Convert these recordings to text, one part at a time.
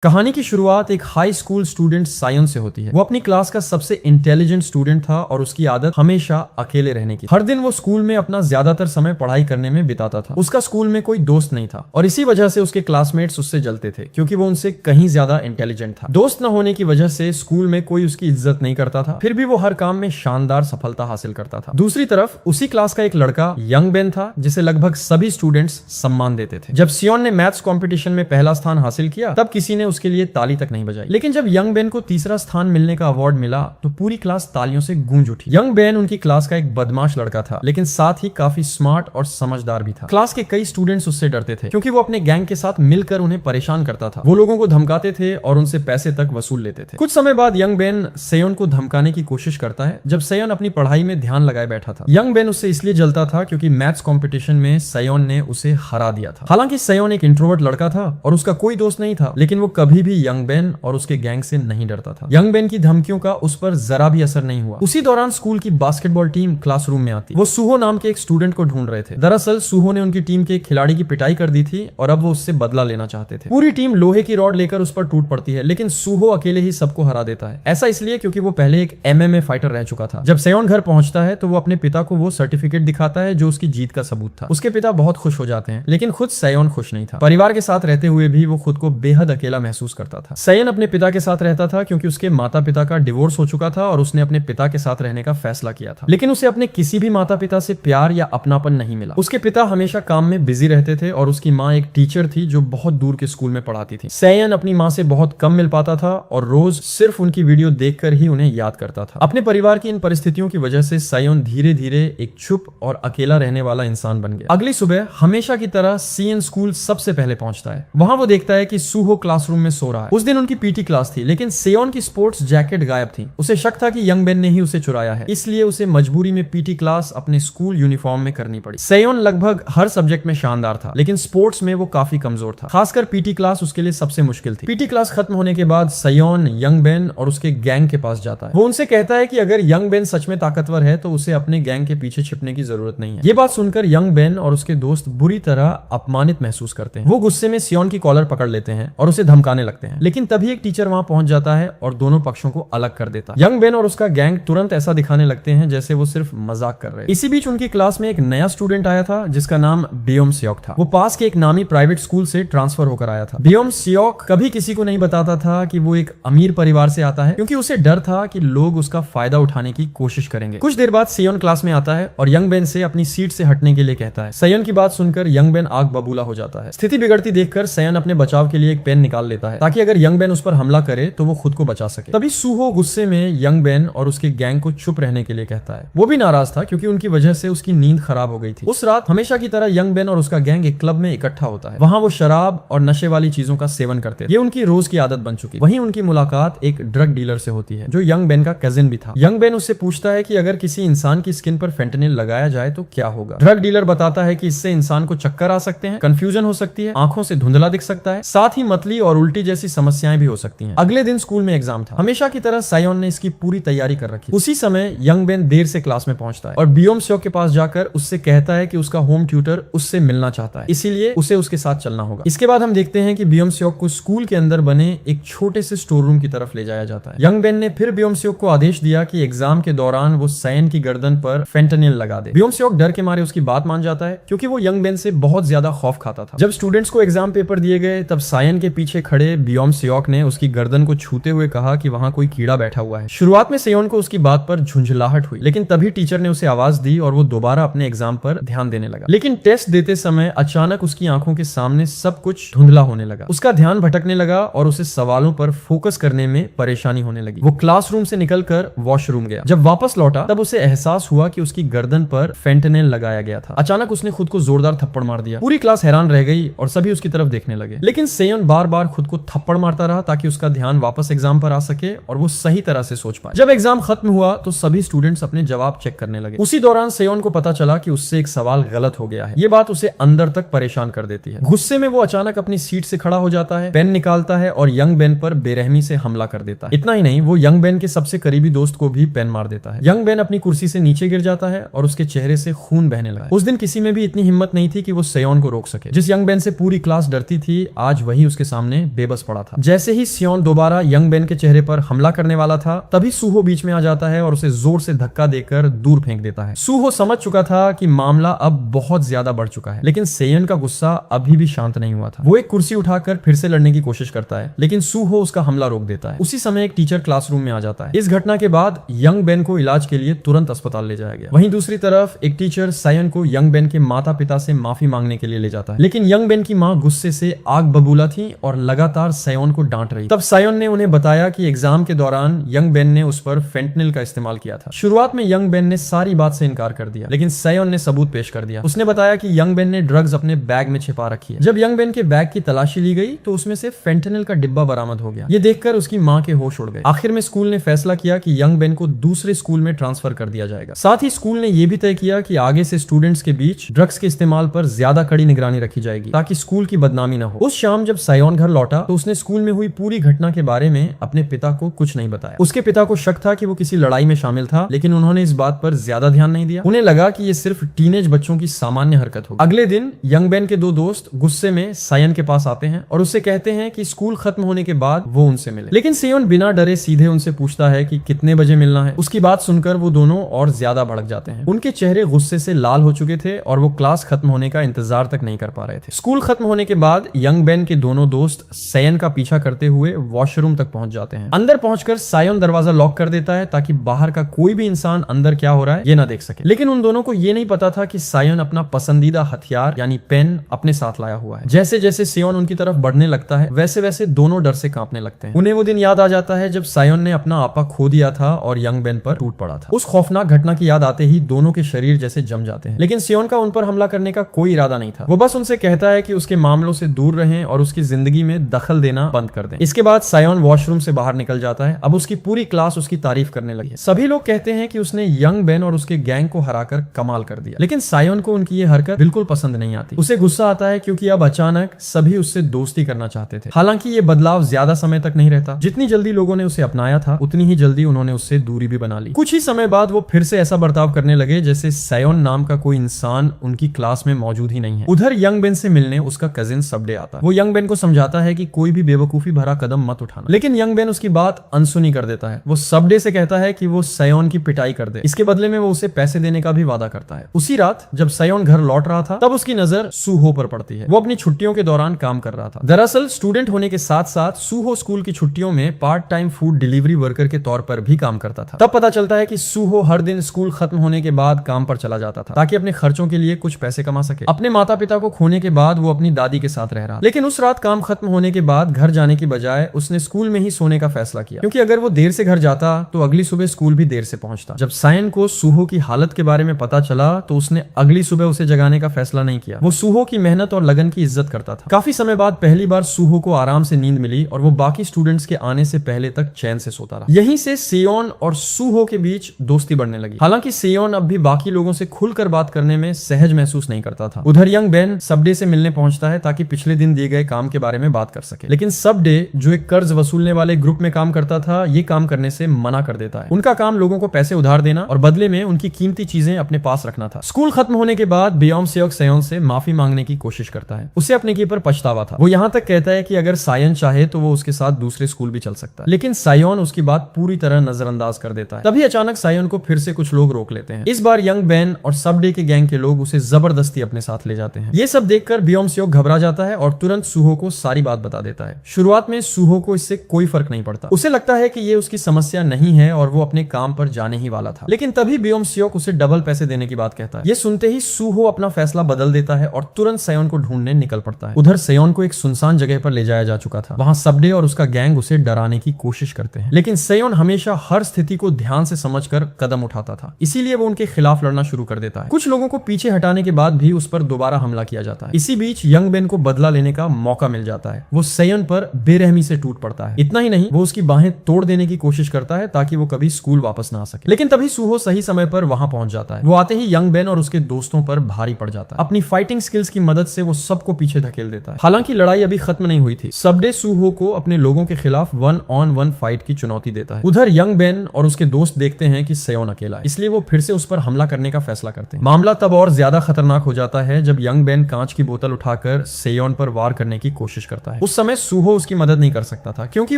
कहानी की शुरुआत एक हाई स्कूल स्टूडेंट सायन से होती है। वो अपनी क्लास का सबसे इंटेलिजेंट स्टूडेंट था और उसकी आदत हमेशा अकेले रहने की। हर दिन वो स्कूल में अपना ज्यादातर समय पढ़ाई करने में बिताता था। उसका स्कूल में कोई दोस्त नहीं था और इसी वजह से उसके क्लासमेट्स उससे जलते थे क्योंकि वो उनसे कहीं ज्यादा इंटेलिजेंट था। दोस्त न होने की वजह से स्कूल में कोई उसकी इज्जत नहीं करता था, फिर भी वो हर काम में शानदार सफलता हासिल करता था। दूसरी तरफ उसी क्लास का एक लड़का यंग बेन था जिसे लगभग सभी स्टूडेंट्स सम्मान देते थे। जब सियोन ने मैथ्स कॉम्पिटिशन में पहला स्थान हासिल किया तब किसी ने उसके लिए ताली तक नहीं बजाई, लेकिन जब यंग बेन को तीसरा स्थान मिलने का अवार्ड मिला तो पूरी क्लास तालियों से गूंज उठी। यंग बेन उनकी क्लास का एक बदमाश लड़का था, लेकिन साथ ही काफी स्मार्ट और समझदार भी था। क्लास के कई स्टूडेंट्स उससे डरते थे क्योंकि वो अपने गैंग के साथ मिलकर उन्हें परेशान करता था। वो लोगों को धमकाते थे और उनसे पैसे तक वसूल लेते थे। कुछ समय बाद यंग बेन सेयोन को धमकाने की कोशिश करता है जब सेयोन अपनी पढ़ाई में ध्यान लगाए बैठा था। यंग बेन उससे इसलिए जलता था क्योंकि मैथ्स कॉम्पिटिशन में सेयोन ने उसे हरा दिया था। हालांकि सेयोन एक इंट्रोवर्ट लड़का था और उसका कोई दोस्त नहीं था, लेकिन वो कभी भी यंग बेन और उसके गैंग से नहीं डरता था। यंग बेन की धमकियों का उस पर जरा भी असर नहीं हुआ। उसी दौरान स्कूल की बास्केटबॉल टीम क्लासरूम में आती। वो सुहो नाम के एक स्टूडेंट को ढूंढ रहे थे। दरअसल सुहो ने उनकी टीम के एक खिलाड़ी की पिटाई कर दी थी और अब वो उससे बदला लेना चाहते थे। पूरी टीम लोहे की रॉड लेकर उस पर टूट पड़ती है, लेकिन सुहो अकेले ही सबको हरा देता है। ऐसा इसलिए क्योंकि वो पहले एक MMA फाइटर रह चुका था। जब सेयोन घर पहुंचता है तो वो अपने पिता को वो सर्टिफिकेट दिखाता है जो उसकी जीत का सबूत था। उसके पिता बहुत खुश हो जाते हैं, लेकिन खुद सेयोन खुश नहीं था। परिवार के साथ रहते हुए भी वो खुद को बेहद अकेला महसूस करता था। सेयोन अपने पिता के साथ रहता था क्योंकि उसके माता पिता का डिवोर्स हो चुका था और उसने अपने पिता के साथ रहने का फैसला किया था, लेकिन उसे अपने किसी भी माता पिता से प्यार या अपनापन नहीं मिला। उसके पिता हमेशा काम में बिजी रहते थे और उसकी माँ एक टीचर थी जो बहुत दूर के स्कूल में पढ़ाती थी। सेयोन अपनी माँ से बहुत कम मिल पाता था और रोज सिर्फ उनकी वीडियो देखकर ही उन्हें याद करता था। अपने परिवार की इन परिस्थितियों की वजह से सेयोन धीरे धीरे एक चुप और अकेला रहने वाला इंसान बन गया। अगली सुबह हमेशा की तरह सीएन स्कूल सबसे पहले पहुंचता है। वहां वो देखता है कि सुहो क्लासरूम में सो रहा है। उस दिन उनकी पीटी क्लास थी, लेकिन सेयोन की स्पोर्ट्स जैकेट गायब थी। उसे शक था कि यंग बेन ने ही उसे चुराया है, इसलिए उसे मजबूरी में पीटी क्लास अपने स्कूल यूनिफॉर्म में करनी पड़ी। सेयोन लगभग हर सब्जेक्ट में शानदार था, लेकिन स्पोर्ट्स में वो काफी कमजोर था। खासकर पीटी क्लास उसके लिए सबसे मुश्किल थी। पीटी क्लास खत्म होने के बाद सेयोन यंग बेन और उसके गैंग के पास जाता है। वो उनसे कहता है कि अगर यंग बेन सच में ताकतवर है तो उसे अपने गैंग के पीछे छिपने की जरूरत नहीं है। ये बात सुनकर यंग बेन और उसके दोस्त बुरी तरह अपमानित महसूस करते हैं। वो गुस्से में सेयोन की कॉलर पकड़ लेते हैं और उसे धमकाने लगते हैं, लेकिन तभी एक टीचर वहां पहुंच जाता है और दोनों पक्षों को अलग कर देता है। यंग बेन और उसका गैंग तुरंत ऐसा दिखाने लगते हैं जैसे वो सिर्फ मजाक कर रहे हैं। इसी बीच उनकी क्लास में एक नया स्टूडेंट आया था जिसका नाम बियोम सियोक था। वो पास के एक नामी प्राइवेट स्कूल से ट्रांसफर होकर आया था। बियोम सियोक कभी किसी को नहीं बताता था कि वो एक अमीर परिवार से आता है, क्योंकि उसे डर था कि लोग उसका फायदा उठाने की कोशिश करेंगे। कुछ देर बाद सेयोन क्लास में आता है और यंग बेन से अपनी सीट से हटने के लिए कहता है। सेयोन की बात सुनकर यंग बेन आग बबूला हो जाता है। स्थिति बिगड़ती देखकर सेयोन अपने बचाव के लिए एक पेन निकाल लेता है ताकि अगर यंग बेन उस पर हमला करे तो वो खुद को बचा सके। तभी सुहो गुस्से में यंग बेन और उसके गैंग को चुप रहने के लिए कहता है। वो भी नाराज था क्योंकि उनकी वजह से उसकी नींद खराब हो गई थी। उस रात हमेशा की तरह यंग बेन और उसका गैंग एक क्लब में इकट्ठा होता है। वहां वो शराब और नशे वाली चीजों का सेवन करते थे। ये उनकी रोज की आदत बन चुकी। वहीं उनकी मुलाकात एक ड्रग डीलर से होती है जो यंग बेन का कजिन भी था। यंग बेन उससे पूछता है कि अगर किसी इंसान की स्किन पर फेंटनिल लगाया जाए तो क्या होगा। ड्रग डीलर बताता है कि इससे इंसान को चक्कर आ सकते हैं, कंफ्यूजन हो सकती है, आंखों से धुंधला दिख सकता है, साथ ही मतली और उल्टी जैसी समस्याएं भी हो सकती हैं। अगले दिन स्कूल में एग्जाम था। हमेशा की तरह सेयोन ने इसकी पूरी तैयारी कर रखी। उसी समय यंग बेन देर से क्लास में पहुंचता है और बियोम सियोक के पास जाकर उससे कहता है कि उसका होम ट्यूटर उससे मिलना चाहता है, इसीलिए उसे उसके साथ चलना होगा। इसके बाद हम देखते हैं कि बियोम सियोक को स्कूल के अंदर बने एक छोटे से स्टोर रूम की तरफ ले जाया जाता है। यंग बेन ने फिर बियोम सियोक को आदेश दिया कि एग्जाम के दौरान वो सेयोन की गर्दन पर फेंटनिल लगा दे। बियोम सियोक डर के मारे उसकी बात मान जाता है क्योंकि वो यंग बेन से बहुत ज्यादा खौफ खाता था। जब स्टूडेंट्स को एग्जाम पेपर दिए गए तब सेयोन के पीछे खड़े बियोम सियोक ने उसकी गर्दन को छूते हुए कहा कि वहां कोई कीड़ा बैठा हुआ है। शुरुआत में सेयोन को उसकी बात पर झुंझलाहट हुई, लेकिन तभी टीचर ने उसे आवाज दी और वो दोबारा अपने एग्जाम पर ध्यान देने लगा। लेकिन टेस्ट देते समय अचानक उसकी आंखों के सामने सब कुछ धुंधला होने लगा। उसका ध्यान भटकने लगा और उसे सवालों पर फोकस करने में परेशानी होने लगी। वो क्लासरूम से निकलकर वॉशरूम गया। जब वापस लौटा तब उसे एहसास हुआ कि उसकी गर्दन पर फेंटनिल लगाया गया था। अचानक उसने खुद को जोरदार थप्पड़ मार दिया। पूरी क्लास हैरान रह गई और सभी उसकी तरफ देखने लगे, लेकिन सेयोन बार बार खुद को थप्पड़ मारता रहा ताकि उसका ध्यान वापस एग्जाम पर आ सके और वो सही तरह से सोच पाए। जब एग्जाम खत्म हुआ तो सभी स्टूडेंट्स अपने जवाब चेक करने लगे। उसी दौरान सेयोन को पता चला कि उससे एक सवाल गलत हो गया है। ये बात उसे अंदर तक परेशान कर देती है। गुस्से में वो अचानक अपनी सीट से खड़ा हो जाता है, पेन निकालता है और यंग बेन पर बेरहमी से हमला कर देता है। इतना ही नहीं, वो यंग बेन के सबसे करीबी दोस्त को भी पेन मार देता है। यंग बेन अपनी कुर्सी से नीचे गिर जाता है और उसके चेहरे से खून बहने लगा। उस दिन किसी में भी इतनी हिम्मत नहीं थी कि वो सेयोन को रोक सके। जिस यंग बेन से पूरी क्लास डरती थी, आज वही उसके सामने बेबस पड़ा था। जैसे ही सियोन दोबारा यंग बेन के चेहरे पर हमला करने वाला था, तभी सूहो बीच में आ जाता है और उसे जोर से धक्का देकर दूर फेंक देता है। सूहो समझ चुका था कि मामला अब बहुत ज्यादा बढ़ चुका है, लेकिन सेयन का गुस्सा अभी भी शांत नहीं हुआ था। वो एक कुर्सी उठाकर फिर से लड़ने की कोशिश करता है, लेकिन सूहो उसका हमला रोक देता है। उसी समय एक टीचर क्लासरूम में आ जाता है। इस घटना के बाद यंग बेन को इलाज के लिए तुरंत अस्पताल ले जाया गया। वहीं दूसरी तरफ एक टीचर सायन को यंग बेन के माता पिता से माफी मांगने के लिए ले जाता है, लेकिन यंग बेन की माँ गुस्से से आग बबूला थी और लगातार सायोन को डांट रही। तब सायोन ने उन्हें बताया कि एग्जाम के दौरान यंग बेन ने उस पर फेंटनिल का इस्तेमाल किया था। शुरुआत में यंग बेन ने सारी बात से इनकार कर दिया, लेकिन सायोन ने सबूत पेश कर दिया। उसने बताया कि यंग बेन ने ड्रग्स अपने बैग में छिपा रखी है। जब यंग बेन के बैग की तलाशी ली गई तो उसमें से फेंटनिल का डिब्बा बरामद हो गया। ये देखकर उसकी माँ के होश उड़ गए। आखिर में स्कूल ने फैसला किया कि यंग बेन को दूसरे स्कूल में ट्रांसफर कर दिया जाएगा। साथ ही स्कूल ने यह भी तय किया कि आगे से स्टूडेंट्स के बीच ड्रग्स के इस्तेमाल पर ज्यादा कड़ी निगरानी रखी जाएगी, ताकि स्कूल की बदनामी न हो। उस शाम जब सायोन घर लौटा तो उसने स्कूल में हुई पूरी घटना के बारे में अपने पिता को कुछ नहीं बताया। उसके पिता को शक था कि वो किसी लड़ाई में शामिल था, लेकिन उन्होंने इस बात पर ज्यादा ध्यान नहीं दिया। उन्हें लगा कि ये सिर्फ टीनेज बच्चों की सामान्य हरकत होगी। अगले दिन यंग बेन के दो दोस्त गुस्से में सायन के पास आते हैं और उससे कहते हैं कि स्कूल खत्म होने के बाद वो उनसे मिले, लेकिन सायोन बिना डरे सीधे उनसे पूछता है कि कितने बजे मिलना है। उसकी बात सुनकर वो दोनों और ज्यादा भड़क जाते हैं। उनके चेहरे गुस्से से लाल हो चुके थे और वो क्लास खत्म होने का इंतजार तक नहीं कर पा रहे थे। स्कूल खत्म होने के बाद यंग बेन के दोनों दोस्त सायन का पीछा करते हुए वॉशरूम तक पहुंच जाते हैं। अंदर पहुंचकर सायन दरवाजा लॉक कर देता है ताकि बाहर का कोई भी इंसान अंदर क्या हो रहा है ये ना देख सके। लेकिन उन दोनों को ये नहीं पता था कि सायन अपना पसंदीदा हथियार यानी पेन अपने साथ लाया हुआ है। जैसे जैसे सायन उनकी तरफ बढ़ने लगता है, वैसे वैसे दोनों डर से कांपने लगते हैं। उन्हें वो दिन याद आ जाता है जब सायन ने अपना आपा खो दिया था और यंग बेन पर टूट पड़ा था। उस खौफनाक घटना की याद आते ही दोनों के शरीर जैसे जम जाते हैं। लेकिन सायन का उन पर हमला करने का कोई इरादा नहीं था। वो बस उनसे कहता है कि उसके मामलों से दूर रहें और उसकी जिंदगी में दखल देना बंद कर दें। इसके बाद सायन वॉशरूम से बाहर निकल जाता है। अब उसकी पूरी क्लास उसकी तारीफ करने लगी है। सभी लोग कहते हैं कि उसने यंग बेन और उसके गैंग को हराकर कमाल कर दिया। लेकिन सायन को उनकी ये हरकत बिल्कुल पसंद नहीं आती। उसे गुस्सा आता है क्योंकि अब अचानक सभी उससे दोस्ती करना चाहते थे। हालांकि ये बदलाव ज्यादा समय तक नहीं रहता। जितनी जल्दी लोगों ने उसे अपनाया था, उतनी ही जल्दी उन्होंने उससे दूरी भी बना ली। कुछ ही समय बाद वो फिर से ऐसा बर्ताव करने लगे जैसे सायन नाम का कोई इंसान उनकी क्लास में मौजूद ही नहीं है। उधर यंग बेन से मिलने उसका कजिन सबडे आता है। वो यंग बेन को समझाता है कि कोई भी बेवकूफी भरा कदम मत उठाना, लेकिन यंग बेन उसकी बात अनसुनी कर देता है। वो सबडे से कहता है कि वो सायन की पिटाई कर दे। इसके बदले में वो उसे पैसे देने का भी वादा करता है। उसी रात जब सायन घर लौट रहा था, तब उसकी नजर सूहो पर पड़ती है। वो अपनी छुट्टियों के दौरान काम कर रहा था। दरअसल स्टूडेंट होने के साथ साथ सूहो स्कूल की छुट्टियों में part time food delivery worker के तौर पर भी काम करता था। तब पता चलता है कि सूहो हर दिन स्कूल खत्म होने के बाद काम पर चला जाता था ताकि अपने खर्चों के लिए कुछ पैसे कमा सके। अपने माता पिता को खोने के बाद वो अपनी दादी के साथ रह रहा। लेकिन उस रात काम खत्म होने के बाद घर जाने की बजाय उसने स्कूल में ही सोने का फैसला किया, क्योंकि अगर वो देर से घर जाता तो अगली सुबह स्कूल भी देर से पहुंचता। जब सायन को सूहो की हालत के बारे में पता चला तो उसने अगली सुबह उसे जगाने का फैसला नहीं किया। वो सूहो की मेहनत और लगन की इज्जत करता था। काफी समय बाद पहली बार सूहो को आराम से नींद मिली और वो बाकी स्टूडेंट्स के आने से पहले तक चैन से सोता रहा। यहीं से सायन और सूहो के बीच दोस्ती बढ़ने लगी। हालांकि सायन अब भी बाकी लोगों से खुलकर बात करने में सहज महसूस नहीं करता था। उधर यंग बेन सबडे से मिलने पहुंचता है ताकि पिछले दिन दिए गए काम के बारे में बात कर सके। लेकिन सबडे, जो एक कर्ज वसूलने वाले ग्रुप में काम करता था, ये काम करने से मना कर देता है। उनका काम लोगों को पैसे उधार देना और बदले में उनकी कीमती चीजें अपने पास रखना था। स्कूल खत्म होने के बाद बेयोम सेयोक सायन से माफी मांगने की कोशिश करता है। उसे अपने किए पर पछतावा था। वो यहाँ तक कहता है कि अगर सायन चाहे तो वो उसके साथ दूसरे स्कूल भी चल सकता है, लेकिन सायन उसकी बात पूरी तरह नजरअंदाज कर देता है। तभी अचानक सायन को फिर से कुछ लोग रोक लेते हैं। इस बार यंग बेन और सबडे के गैंग के लोग उसे जबरदस्ती अपने साथ ले जाते हैं। ये सब देखकर बेयोम सेयोक घबरा जाता है और तुरंत सूहो को सारी बात बता देता है। शुरुआत में सूहो को इससे कोई फर्क नहीं पड़ता। उसे लगता है कि ये उसकी समस्या नहीं है और वो अपने काम पर जाने ही वाला था। लेकिन तभी बेयोम सेयोक उसे डबल पैसे देने की बात कहता है। ये सुनते ही सूहो अपना फैसला बदल देता है और तुरंत सायन को ढूंढने निकल पड़ता है। उधर सायन को एक सुनसान जगह पर ले जाया जा चुका था। वहां सबडे और उसका गैंग उसे डराने की कोशिश करते हैं, लेकिन सायन हमेशा हर स्थिति को ध्यान से समझकर कदम उठाता था। इसीलिए वो उनके खिलाफ लड़ना शुरू कर देता है। कुछ लोगों को पीछे हटाने के बाद भी उस पर दोबारा हमला किया जाता है। इसी बीच यंग बेन को बदला लेने का मौका मिल जाता है। वो सायन पर बेरहमी से टूट पड़ता है। इतना ही नहीं, वो उसकी बाहें तोड़ देने की कोशिश करता है ताकि वो कभी स्कूल वापस ना आ सके। लेकिन तभी सूहो सही समय पर वहां पहुंच जाता है। वो आते ही यंग बेन और उसके दोस्तों पर भारी पड़ जाता है। अपनी फाइटिंग स्किल्स की मदद से वो सबको पीछे धकेल देता है। हालांकि लड़ाई अभी खत्म नहीं हुई थी। सबडे सूहो को अपने लोगों के खिलाफ 1-on-1 फाइट की चुनौती देता है। उधर यंग बेन और उसके दोस्त देखते हैं कि सायन अकेला है, इसलिए वो फिर से उस पर हमला करने का फैसला करते हैं। मामला तब और ज्यादा खतरनाक हो जाता है जब यंग बेन कांच की बोतल उठाकर सायन पर वार करने की कोशिश करता है। है। उस समय सूहो उसकी मदद नहीं कर सकता था क्योंकि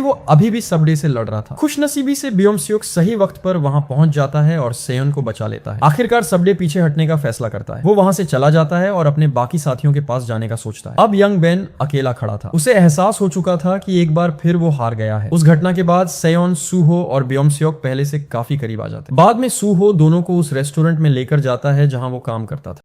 वो अभी भी सबडे से लड़ रहा था। खुशनसीबी से बियोम-सियोक सही वक्त पर वहां पहुंच जाता है और सेयोन को बचा लेता है। आखिरकार सबडे पीछे हटने का फैसला करता है। वो वहां से चला जाता है और अपने बाकी साथियों के पास जाने का सोचता है। अब यंग बेन अकेला खड़ा था। उसे एहसास हो चुका था कि एक बार फिर वो हार गया है। उस घटना के बाद सेयोन, सूहो और बियोम-सियोक पहले से काफी करीब आ जाते हैं। बाद में सूहो दोनों को उस रेस्टोरेंट में लेकर जाता है जहां वो काम करता था।